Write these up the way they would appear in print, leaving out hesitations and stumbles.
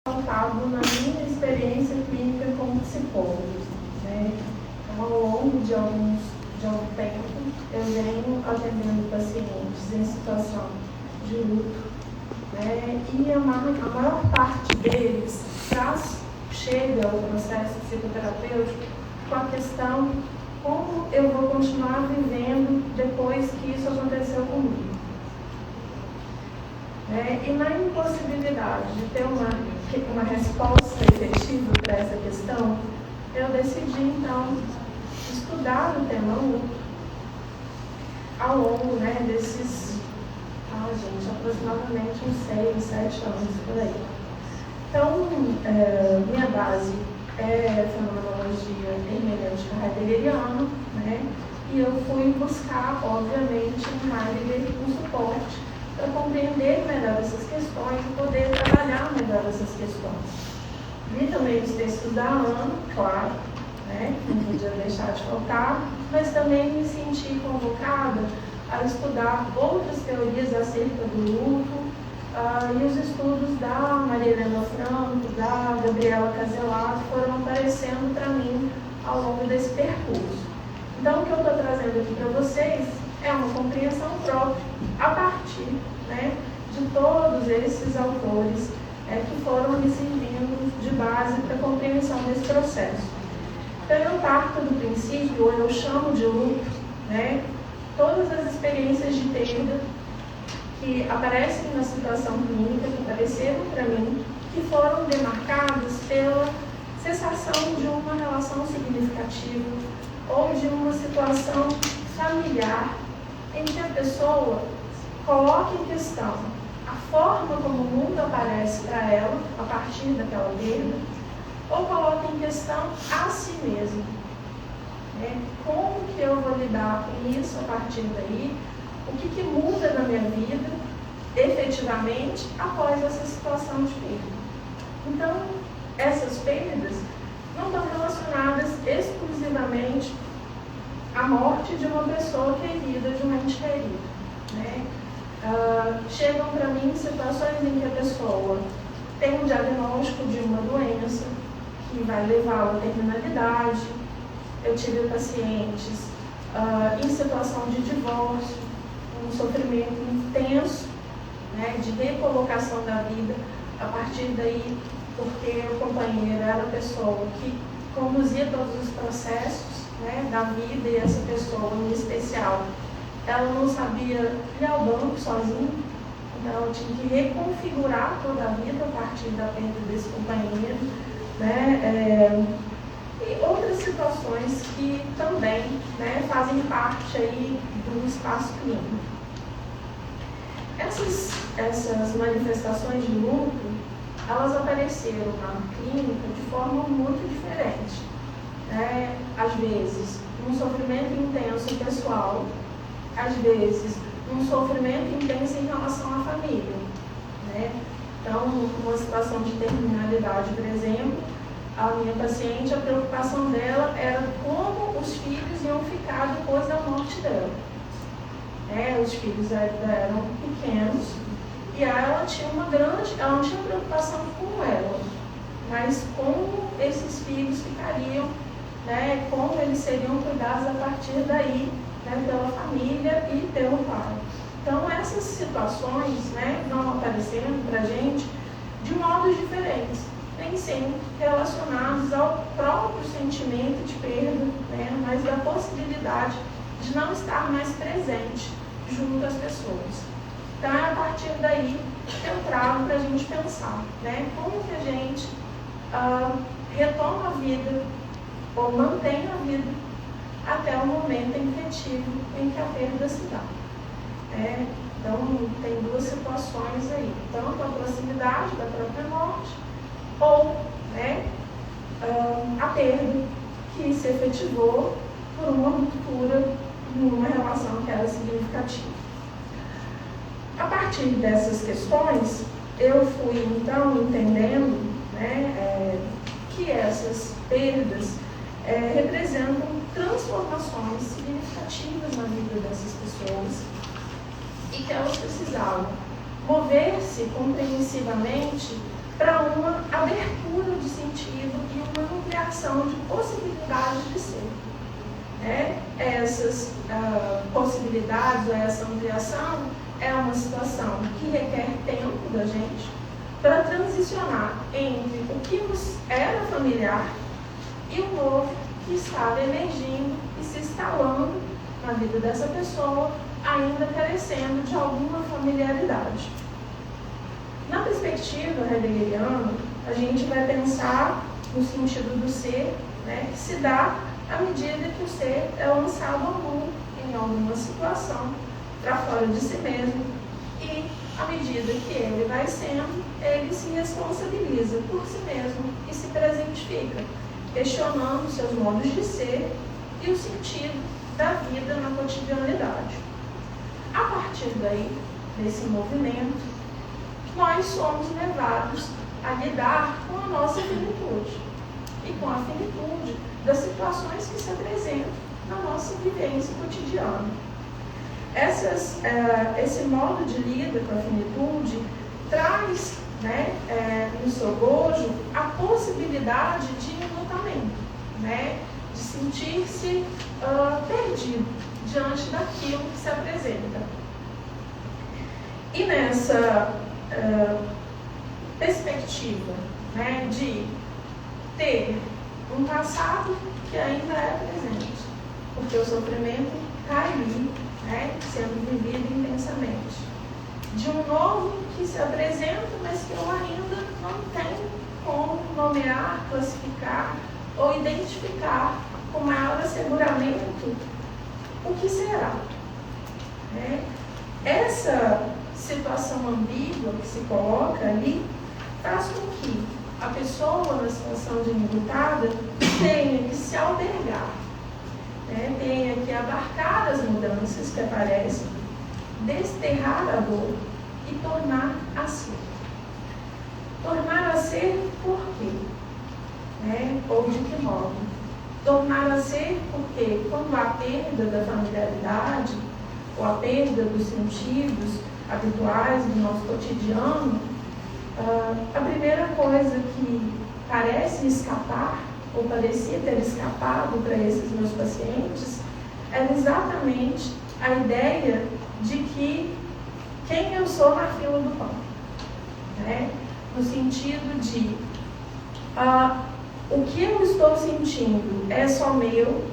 pautado na minha experiência clínica como psicólogo, né? Ao longo de algum tempo, eu venho atendendo pacientes em situação de luto, né? E a maior parte deles chega ao processo psicoterapêutico com a questão: como eu vou continuar vivendo depois que isso aconteceu comigo? E na impossibilidade de ter uma resposta efetiva para essa questão, eu decidi, então, estudar o tema luto ao longo desses, aproximadamente uns 6, 7 anos por aí. Então, minha base é fenomenologia hermenêutica heideggeriana, e eu fui buscar, obviamente, em Heidegger um suporte para compreender melhor essas questões e poder trabalhar melhor essas questões. Li também os textos da Ana, claro, não podia deixar de faltar, mas também me senti convocada a estudar outras teorias acerca do luto, e os estudos da Maria Helena Franco, da Gabriela Caselato foram aparecendo para mim ao longo desse percurso. Então, o que eu estou trazendo aqui para vocês é uma compreensão própria a partir de todos esses autores que foram me servindo de base para a compreensão desse processo. Então, eu parto do princípio, ou eu chamo de luto, todas as experiências de perda que aparecem na situação clínica, que apareceram para mim, que foram demarcadas pela cessação de uma relação significativa ou de uma situação familiar em que a pessoa coloca em questão a forma como o mundo aparece para ela a partir daquela perda, ou coloca em questão a si mesma. Como que eu vou lidar com isso a partir daí? O que muda na minha vida, efetivamente, após essa situação de perda? Então, essas perdas não estão relacionadas exclusivamente à morte de uma pessoa querida, de um ente querido. Chegam para mim situações em que a pessoa tem um diagnóstico de uma doença que vai levá-la à terminalidade. Eu tive pacientes em situação de divórcio, um sofrimento intenso, de recolocação da vida, a partir daí, porque o companheiro era a pessoa que conduzia todos os processos da vida, e essa pessoa, em especial, ela não sabia ir ao banco sozinha, então ela tinha que reconfigurar toda a vida a partir da perda desse companheiro, e outras situações que também fazem parte aí do espaço clínico. Essas manifestações de luto, elas apareceram na clínica de forma muito diferente. Às vezes, um sofrimento intenso pessoal, às vezes, um sofrimento intenso em relação à família. Então, uma situação de terminalidade, por exemplo, a minha paciente, a preocupação dela era como os filhos iam ficar depois da morte dela. Os filhos eram pequenos e ela não tinha preocupação com ela, mas como esses filhos ficariam, como eles seriam cuidados a partir daí, pela família e pelo pai. Então, essas situações vão aparecendo para a gente de modos diferentes, nem sempre relacionados ao próprio sentimento de perda, mas da possibilidade de não estar mais presente junto às pessoas. Então, é a partir daí que eu trago para a gente pensar, como que a gente retoma a vida ou mantém a vida até o momento efetivo em que a perda se dá. Então, tem duas situações aí, tanto a proximidade da própria morte, ou a perda que se efetivou por uma ruptura numa relação que era significativa. A partir dessas questões, eu fui então entendendo que essas perdas representam transformações significativas na vida dessas pessoas e que elas precisavam mover-se compreensivamente para uma oportunidades de ser. Essas possibilidades, ou essa ampliação, é uma situação que requer tempo da gente para transicionar entre o que nos era familiar e o novo que estava emergindo e se instalando na vida dessa pessoa, ainda carecendo de alguma familiaridade. Na perspectiva heideggeriana, a gente vai pensar no sentido do ser, que se dá à medida que o ser é lançado ao mundo em alguma situação para fora de si mesmo, e à medida que ele vai sendo, ele se responsabiliza por si mesmo e se presentifica, questionando seus modos de ser e o sentido da vida na cotidianidade. A partir daí, desse movimento, nós somos levados a lidar com a nossa finitude e com a finitude das situações que se apresentam na nossa vivência cotidiana. Esse modo de lida com a finitude traz no seu bojo a possibilidade de enlutamento, de sentir-se perdido diante daquilo que se apresenta. E nessa perspectiva de ter um passado que ainda é presente, porque o sofrimento está ali, sendo vivido intensamente, de um novo que se apresenta, mas que eu ainda não tenho como nomear, classificar ou identificar com maior asseguramento o que será. Essa situação ambígua que se coloca ali faz com que a pessoa na situação de enlutada tenha que se albergar, tenha que abarcar as mudanças que aparecem, desterrar a dor e tornar a ser. Tornar a ser por quê? Ou de que modo? Tornar a ser porque quando há perda da familiaridade ou a perda dos sentidos habituais do nosso cotidiano, a primeira coisa que parece escapar, ou parecia ter escapado para esses meus pacientes, era exatamente a ideia de que quem eu sou na fila do pão. No sentido de o que eu estou sentindo é só meu,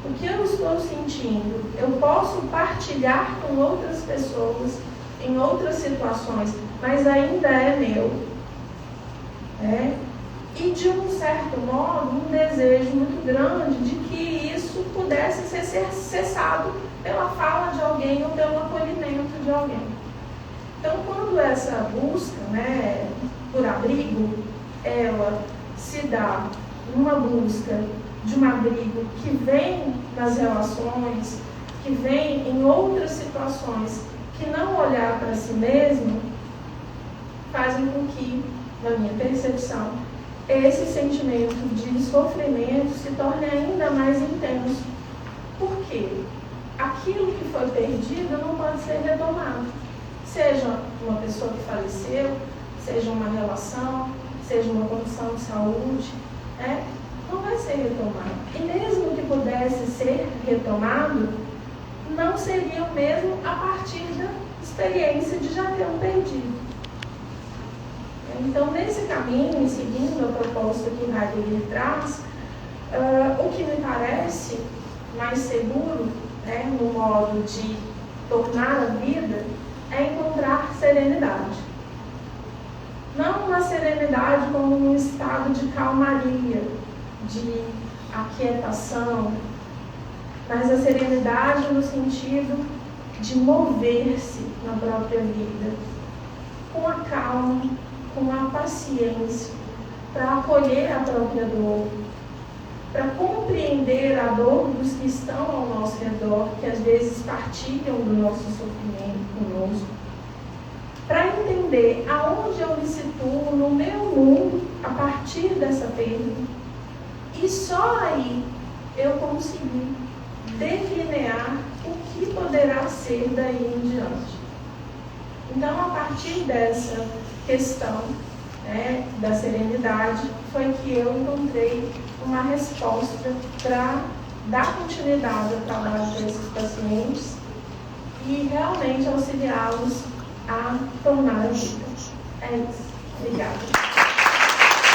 o que eu estou sentindo eu posso partilhar com outras pessoas em outras situações, mas ainda é meu. E de um certo modo, um desejo muito grande de que isso pudesse ser cessado pela fala de alguém ou pelo acolhimento de alguém. Então, quando essa busca por abrigo, ela se dá numa busca de um abrigo que vem nas relações, que vem em outras situações, que não olhar para si mesmo, fazem com que, na minha percepção, esse sentimento de sofrimento se torne ainda mais intenso. Por quê? Aquilo que foi perdido não pode ser retomado. Seja uma pessoa que faleceu, seja uma relação, seja uma condição de saúde, não vai ser retomado. E mesmo que pudesse ser retomado, não seria o mesmo a partir da experiência de já ter um perdido. Então, nesse caminho, seguindo a proposta que o Heidegger traz, o que me parece mais seguro, no modo de tornar a vida, é encontrar serenidade. Não uma serenidade como um estado de calmaria, de aquietação, mas a serenidade no sentido de mover-se na própria vida, com a calma, com a paciência, para acolher a própria dor, para compreender a dor dos que estão ao nosso redor, que às vezes partilham do nosso sofrimento conosco, para entender aonde eu me situo no meu mundo a partir dessa perda, e só aí eu consegui delinear o que poderá ser daí em diante. Então, a partir dessa questão né, da serenidade, foi que eu encontrei uma resposta para dar continuidade ao trabalho desses pacientes e realmente auxiliá-los a tornar a vida. É isso. Obrigada.